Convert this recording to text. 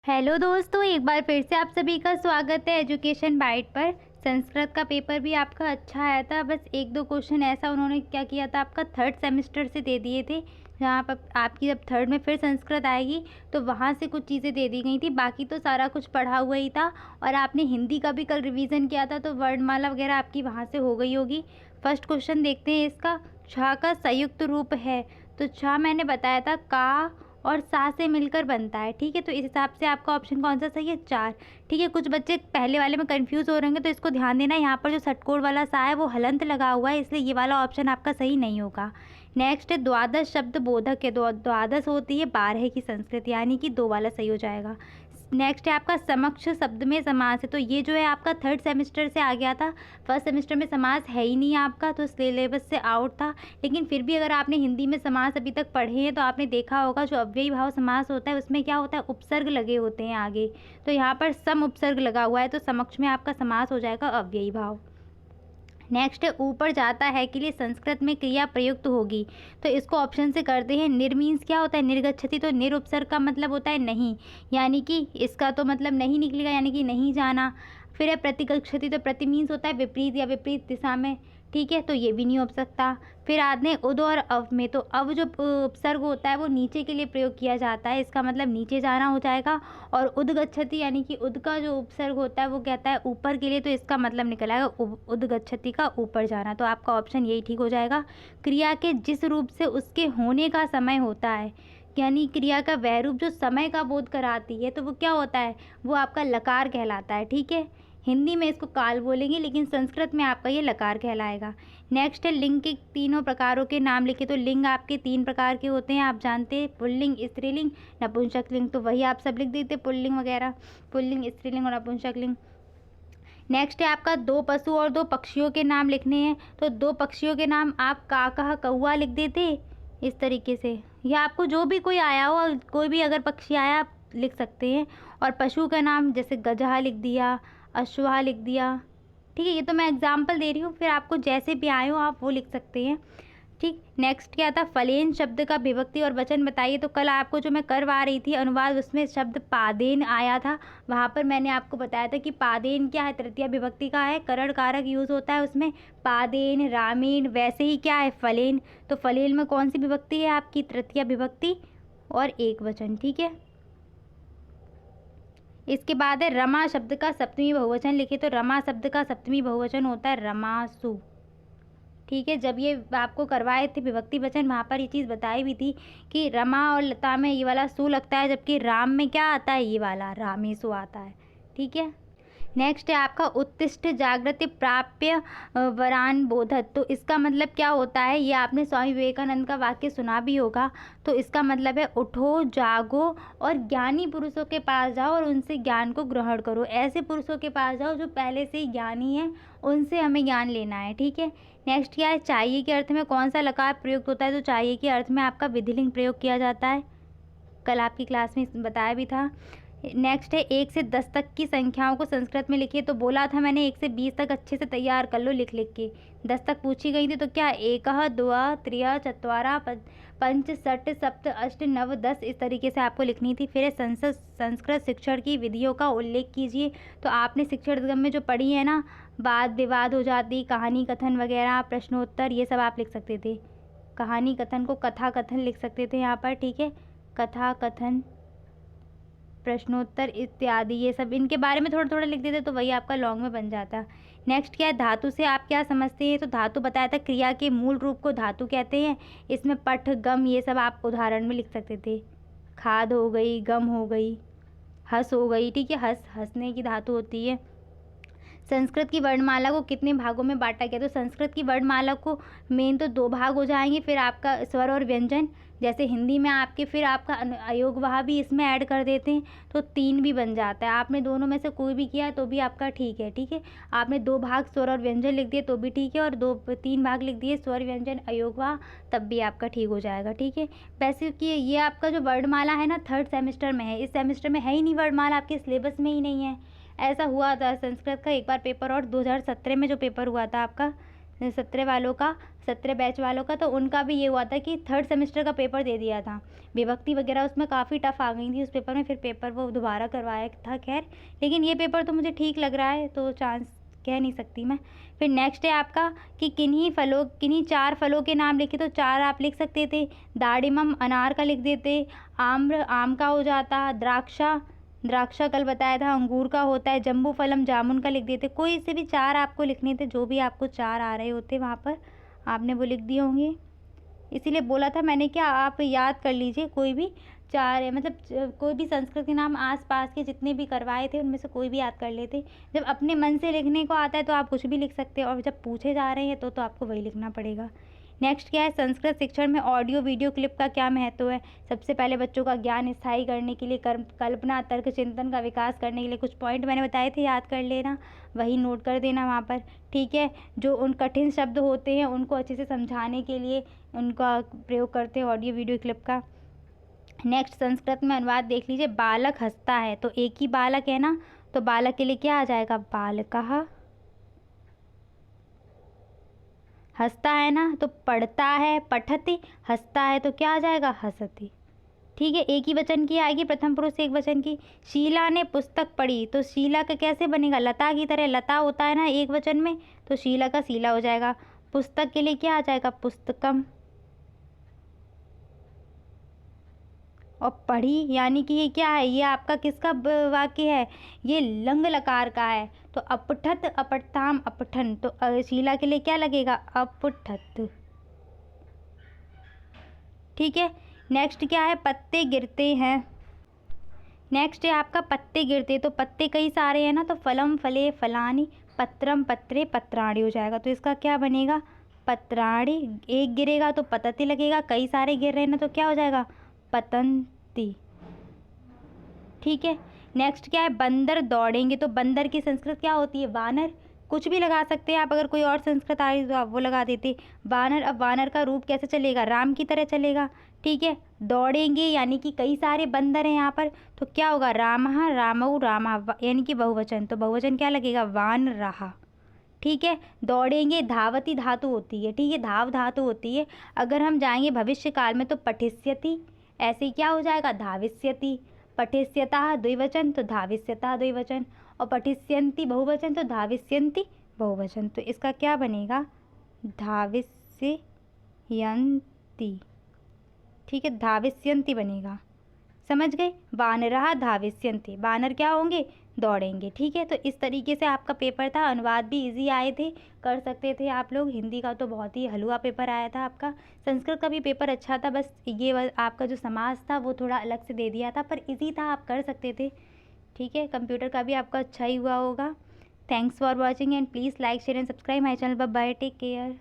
Hello दोस्तों, एक बार फिर से आप सभी का स्वागत है एजुकेशन बाइट पर। संस्कृत का पेपर भी आपका अच्छा आया था। बस एक दो क्वेश्चन ऐसा उन्होंने क्या किया था, आपका थर्ड सेमेस्टर से दे दिए थे, जहाँ पर आपकी जब थर्ड में फिर संस्कृत आएगी तो वहाँ से कुछ चीज़ें दे दी गई थी। बाकी तो सारा कुछ पढ़ा हुआ ही था। और आपने हिंदी का भी कल रिवीजन किया था तो वर्णमाला वगैरह आपकी वहाँ से हो गई होगी। फर्स्ट क्वेश्चन देखते हैं इसका। छ का संयुक्त रूप है, तो छ मैंने बताया था का और सा से मिलकर बनता है। ठीक है, तो इस हिसाब से आपका ऑप्शन कौन सा सही है? 4। ठीक है, कुछ बच्चे पहले वाले में कंफ्यूज हो रहे होंगे तो इसको ध्यान देना, यहाँ पर जो षटकोण वाला सा है वो हलंत लगा हुआ है, इसलिए ये वाला ऑप्शन आपका सही नहीं होगा। नेक्स्ट है द्वादश शब्द बोधक है। द्वादश होती है 12 की संस्कृत, यानी कि 2 वाला सही हो जाएगा। नेक्स्ट है आपका समक्ष शब्द में समास है, तो ये जो है आपका थर्ड सेमेस्टर से आ गया था। फर्स्ट सेमेस्टर में समास है ही नहीं आपका, तो सिलेबस से आउट था। लेकिन फिर भी अगर आपने हिंदी में समास अभी तक पढ़े हैं तो आपने देखा होगा जो अव्ययी भाव समास होता है उसमें क्या होता है, उपसर्ग लगे होते हैं आगे। तो यहाँ पर सम उपसर्ग लगा हुआ है, तो समक्ष में आपका समास हो जाएगा अव्ययी भाव। नेक्स्ट है ऊपर जाता है के लिए संस्कृत में क्रिया प्रयुक्त होगी, तो इसको ऑप्शन से करते हैं। निर मीन्स क्या होता है, निर्गच्छति, तो निर उपसर्ग का मतलब होता है नहीं, यानी कि इसका तो मतलब नहीं निकलेगा, यानी कि नहीं जाना। फिर है प्रतिगच्छति, तो प्रति मीन्स होता है विपरीत या विपरीत दिशा में। ठीक है, तो ये भी नहीं हो सकता। फिर आते हैं उद और अव में, तो अव जो उपसर्ग होता है वो नीचे के लिए प्रयोग किया जाता है, इसका मतलब नीचे जाना हो जाएगा। और उदगच्छति यानी कि उद का जो उपसर्ग होता है वो कहता है ऊपर के लिए, तो इसका मतलब निकल आएगा उदगच्छति का ऊपर जाना। तो आपका ऑप्शन यही ठीक हो जाएगा। क्रिया के जिस रूप से उसके होने का समय होता है, यानी क्रिया का वह रूप जो समय का बोध कराती है, तो वो क्या होता है, वो आपका लकार कहलाता है। ठीक है, हिंदी में इसको काल बोलेंगे लेकिन संस्कृत में आपका ये लकार कहलाएगा। नेक्स्ट है लिंग के तीनों प्रकारों के नाम लिखे, तो लिंग आपके 3 प्रकार के होते हैं, आप जानते हैं, पुल्लिंग, स्त्रीलिंग, नपुंसकलिंग। तो वही आप सब लिख देते, पुल्लिंग वगैरह, पुल्लिंग, स्त्रीलिंग और नपुंसकलिंग। नेक्स्ट है आपका 2 पशु और 2 पक्षियों के नाम लिखने हैं, तो 2 पक्षियों के नाम आप काका कौआ लिख देते इस तरीके से, या आपको जो भी कोई आया हो, कोई भी अगर पक्षी आया आप लिख सकते हैं। और पशु का नाम जैसे गजहा लिख दिया, अश्वा लिख दिया। ठीक है, ये तो मैं एग्जाम्पल दे रही हूँ, फिर आपको जैसे भी आए हो आप वो लिख सकते हैं। ठीक, नेक्स्ट क्या था, फलेन शब्द का विभक्ति और वचन बताइए। तो कल आपको जो मैं करवा रही थी अनुवाद, उसमें शब्द पादेन आया था, वहाँ पर मैंने आपको बताया था कि पादेन क्या है, तृतीया विभक्ति का है, करण कारक यूज़ होता है उसमें, पादेन, रामेन। वैसे ही क्या है, फलेन, तो फलेन में कौन सी विभक्ति है आपकी, तृतीया विभक्ति और एक वचन। ठीक है, इसके बाद है रमा शब्द का सप्तमी बहुवचन लिखे, तो रमा शब्द का सप्तमी बहुवचन होता है रमासु। ठीक है, जब ये आपको करवाए थे विभक्ति वचन, वहाँ पर ये चीज़ बताई भी थी कि रमा और लता में ये वाला सु लगता है, जबकि राम में क्या आता है, ये वाला रामेसु आता है। ठीक है, नेक्स्ट है आपका उत्तिष्ठ जागृति प्राप्य वरान बोधत, तो इसका मतलब क्या होता है, ये आपने स्वामी विवेकानंद का वाक्य सुना भी होगा। तो इसका मतलब है उठो, जागो और ज्ञानी पुरुषों के पास जाओ और उनसे ज्ञान को ग्रहण करो। ऐसे पुरुषों के पास जाओ जो पहले से ही ज्ञानी हैं, उनसे हमें ज्ञान लेना है। ठीक है, नेक्स्ट क्या है, चाहिए के अर्थ में कौन सा लकार प्रयुक्त होता है, तो चाहिए के अर्थ में आपका विधिलिंग प्रयोग किया जाता है, कल आपकी क्लास में बताया भी था। नेक्स्ट है 1 से 10 तक की संख्याओं को संस्कृत में लिखिए, तो बोला था मैंने 1 से 20 तक अच्छे से तैयार कर लो लिख लिख के। 10 तक पूछी गई थी, तो क्या 1, 2, 3, 4, 5, 6, 7, 8, 9, 10 इस तरीके से आपको लिखनी थी। फिर संस्कृत शिक्षण की विधियों का उल्लेख कीजिए, तो आपने शिक्षण गम में जो पढ़ी है ना, वाद विवाद हो जाती, कहानी कथन वगैरह, प्रश्नोत्तर, ये सब आप लिख सकते थे। कहानी कथन को कथा कथन लिख सकते थे यहाँ पर। ठीक है, कथा कथन, प्रश्नोत्तर इत्यादि, ये सब इनके बारे में थोड़ा थोड़ा लिख देते तो वही आपका लॉन्ग में बन जाता। नेक्स्ट क्या है, धातु से आप क्या समझते हैं, तो धातु बताया था क्रिया के मूल रूप को धातु कहते हैं। इसमें पठ, गम, ये सब आप उदाहरण में लिख सकते थे। खाद हो गई, गम हो गई, हंस हो गई। ठीक है, हंसने की धातु होती है। संस्कृत की वर्णमाला को कितने भागों में बांटा गया, तो संस्कृत की वर्णमाला को मेन तो 2 भाग हो जाएंगे, फिर आपका स्वर और व्यंजन, जैसे हिंदी में आपके फिर आपका अयोगवाह भी इसमें ऐड कर देते हैं, तो 3 भी बन जाता है। आपने दोनों में से कोई भी किया तो भी आपका ठीक है। ठीक है, आपने 2 भाग स्वर और व्यंजन लिख दिए तो भी ठीक है, और 3 भाग लिख दिए स्वर व्यंजन अयोगवाह, तब भी आपका ठीक हो जाएगा। ठीक है, वैसे कि ये आपका जो वर्णमाला है ना, थर्ड सेमेस्टर में है, इस सेमेस्टर में है ही नहीं वर्णमाला, आपके सिलेबस में ही नहीं है। ऐसा हुआ था संस्कृत का एक बार पेपर, और 2017 में जो पेपर हुआ था आपका 17 वालों का, 17 बैच वालों का, तो उनका भी ये हुआ था कि थर्ड सेमेस्टर का पेपर दे दिया था। विभक्ति वगैरह उसमें काफ़ी टफ आ गई थी उस पेपर में, फिर पेपर वो दोबारा करवाया था। खैर, लेकिन ये पेपर तो मुझे ठीक लग रहा है, तो चांस कह नहीं सकती मैं। फिर नेक्स्ट है आपका कि किन्हीं 4 फलों के नाम लिखे, तो 4 आप लिख सकते थे। दाड़िमम अनार का लिख देते, आम्र आम का हो जाता, द्राक्षा कल बताया था अंगूर का होता है, जम्बू फलम जामुन का लिख देते। कोई से भी 4 आपको लिखने थे, जो भी आपको 4 आ रहे होते वहाँ पर आपने वो लिख दिए होंगे। इसीलिए बोला था मैंने क्या आप याद कर लीजिए, कोई भी 4 है, मतलब कोई भी संस्कृत के नाम आस-पास के जितने भी करवाए थे उनमें से कोई भी याद कर लेते। जब अपने मन से लिखने को आता है तो आप कुछ भी लिख सकते हैं, और जब पूछे जा रहे हैं तो आपको वही लिखना पड़ेगा। नेक्स्ट क्या है, संस्कृत शिक्षण में ऑडियो वीडियो क्लिप का क्या महत्व है। सबसे पहले बच्चों का ज्ञान स्थायी करने के लिए, कल्पना, तर्क, चिंतन का विकास करने के लिए कुछ पॉइंट मैंने बताए थे, याद कर लेना, वही नोट कर देना वहाँ पर। ठीक है, जो उन कठिन शब्द होते हैं उनको अच्छे से समझाने के लिए उनका प्रयोग करते हैं ऑडियो वीडियो क्लिप का। नेक्स्ट संस्कृत में अनुवाद देख लीजिए। बालक हंसता है, तो एक ही बालक है ना, तो बालक के लिए क्या आ जाएगा, बालकः। हंसता है ना, तो पढ़ता है, पठति। हंसता है तो क्या आ जाएगा, हंसति। ठीक है, एक ही वचन की आएगी, प्रथम पुरुष एक वचन की। शीला ने पुस्तक पढ़ी, तो शीला का कैसे बनेगा, लता की तरह। लता होता है ना एक वचन में, तो शीला का शीला हो जाएगा। पुस्तक के लिए क्या आ जाएगा, पुस्तकम। और पढ़ी यानी कि ये क्या है, ये आपका किसका वाक्य है, ये लंग लकार का है। तो अपठत, अपठताम, अपठन, तो शीला के लिए क्या लगेगा, अपठत। ठीक है, नेक्स्ट क्या है, पत्ते गिरते हैं। नेक्स्ट है आपका पत्ते गिरते, तो पत्ते कई सारे हैं ना, तो फलम, फले, फलानी, पत्रम, पत्रे, पत्राणी हो जाएगा। तो इसका क्या बनेगा, पत्राणी। एक गिरेगा तो पतति लगेगा, कई सारे गिर रहे हैं ना, तो क्या हो जाएगा, पतंती। ठीक है, नेक्स्ट क्या है, बंदर दौड़ेंगे, तो बंदर की संस्कृत क्या होती है, वानर। कुछ भी लगा सकते हैं आप, अगर कोई और संस्कृत आ रही तो आप वो लगा देते, वानर। अब वानर का रूप कैसे चलेगा, राम की तरह चलेगा। ठीक है, दौड़ेंगे यानी कि कई सारे बंदर हैं यहाँ पर, तो क्या होगा, रामः, रामौ, रामा, यानी कि बहुवचन, तो बहुवचन क्या लगेगा, वान रहा। ठीक है, दौड़ेंगे, धावती धातु होती है। ठीक है, धाव धातु होती है। अगर हम जाएंगे भविष्य काल में तो पठिष्यति, ऐसे ही क्या हो जाएगा, धाविष्यति। पठिष्यतः द्विवचन, तो धाविष्यतः द्विवचन। और पठिष्यन्ति बहुवचन, तो धाविष्यन्ति बहुवचन। तो इसका क्या बनेगा, धाविष्यन्ति। ठीक है, धाविष्यन्ति बनेगा। समझ गए, वानरः धाविष्यन्ति, वानर क्या होंगे, दौड़ेंगे। ठीक है, तो इस तरीके से आपका पेपर था। अनुवाद भी इजी आए थे, कर सकते थे आप लोग। हिंदी का तो बहुत ही हलवा पेपर आया था आपका। संस्कृत का भी पेपर अच्छा था, बस ये आपका जो समास था वो थोड़ा अलग से दे दिया था, पर इजी था, आप कर सकते थे। ठीक है, कंप्यूटर का भी आपका अच्छा ही हुआ होगा। Thanks for watching and please like, share and subscribe my channel. Bye bye, take care.